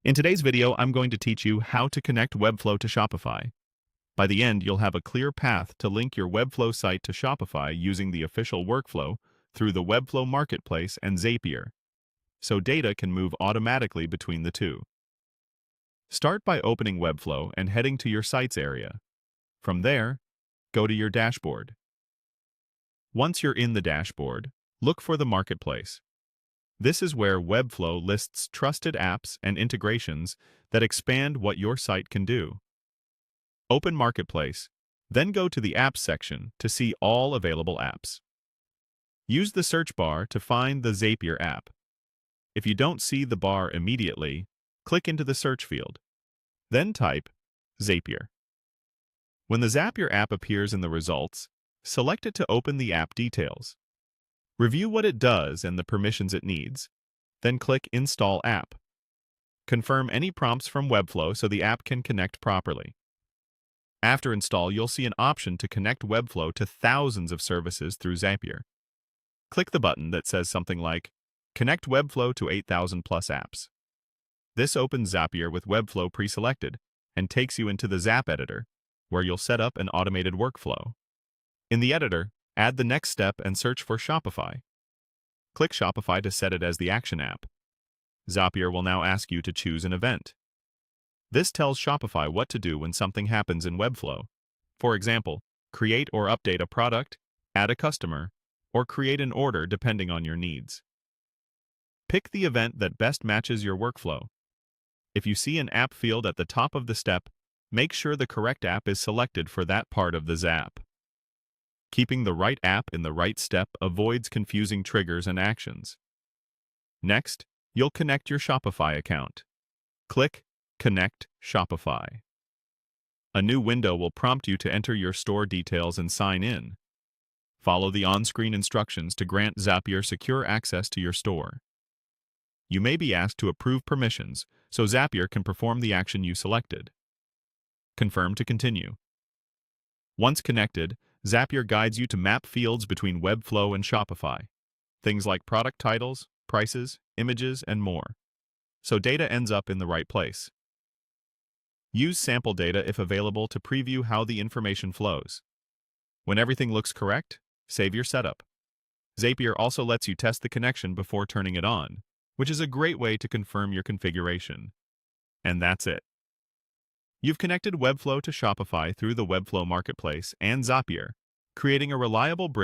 In today's video, I'm going to teach you how to connect Webflow to Shopify. By the end, you'll have a clear path to link your Webflow site to Shopify using the official workflow through the Webflow Marketplace and Zapier, so data can move automatically between the two. Start by opening Webflow and heading to your Sites area. From there, go to your dashboard. Once you're in the dashboard, look for the Marketplace. This is where Webflow lists trusted apps and integrations that expand what your site can do. Open Marketplace, then go to the Apps section to see all available apps. Use the search bar to find the Zapier app. If you don't see the bar immediately, click into the search field. Then type Zapier. When the Zapier app appears in the results, select it to open the app details. Review what it does and the permissions it needs, then click Install App. Confirm any prompts from Webflow so the app can connect properly. After install, you'll see an option to connect Webflow to thousands of services through Zapier. Click the button that says something like, Connect Webflow to 8,000 plus apps. This opens Zapier with Webflow pre-selected and takes you into the Zap editor, where you'll set up an automated workflow. In the editor, add the next step and search for Shopify. Click Shopify to set it as the action app. Zapier will now ask you to choose an event. This tells Shopify what to do when something happens in Webflow. For example, create or update a product, add a customer, or create an order depending on your needs. Pick the event that best matches your workflow. If you see an app field at the top of the step, make sure the correct app is selected for that part of the Zap. Keeping the right app in the right step avoids confusing triggers and actions. Next, you'll connect your Shopify account. Click Connect Shopify. A new window will prompt you to enter your store details and sign in. Follow the on-screen instructions to grant Zapier secure access to your store. You may be asked to approve permissions, so Zapier can perform the action you selected. Confirm to continue. Once connected, Zapier guides you to map fields between Webflow and Shopify, things like product titles, prices, images, and more, so data ends up in the right place. Use sample data if available to preview how the information flows. When everything looks correct, save your setup. Zapier also lets you test the connection before turning it on, which is a great way to confirm your configuration. And that's it. You've connected Webflow to Shopify through the Webflow Marketplace and Zapier, creating a reliable bridge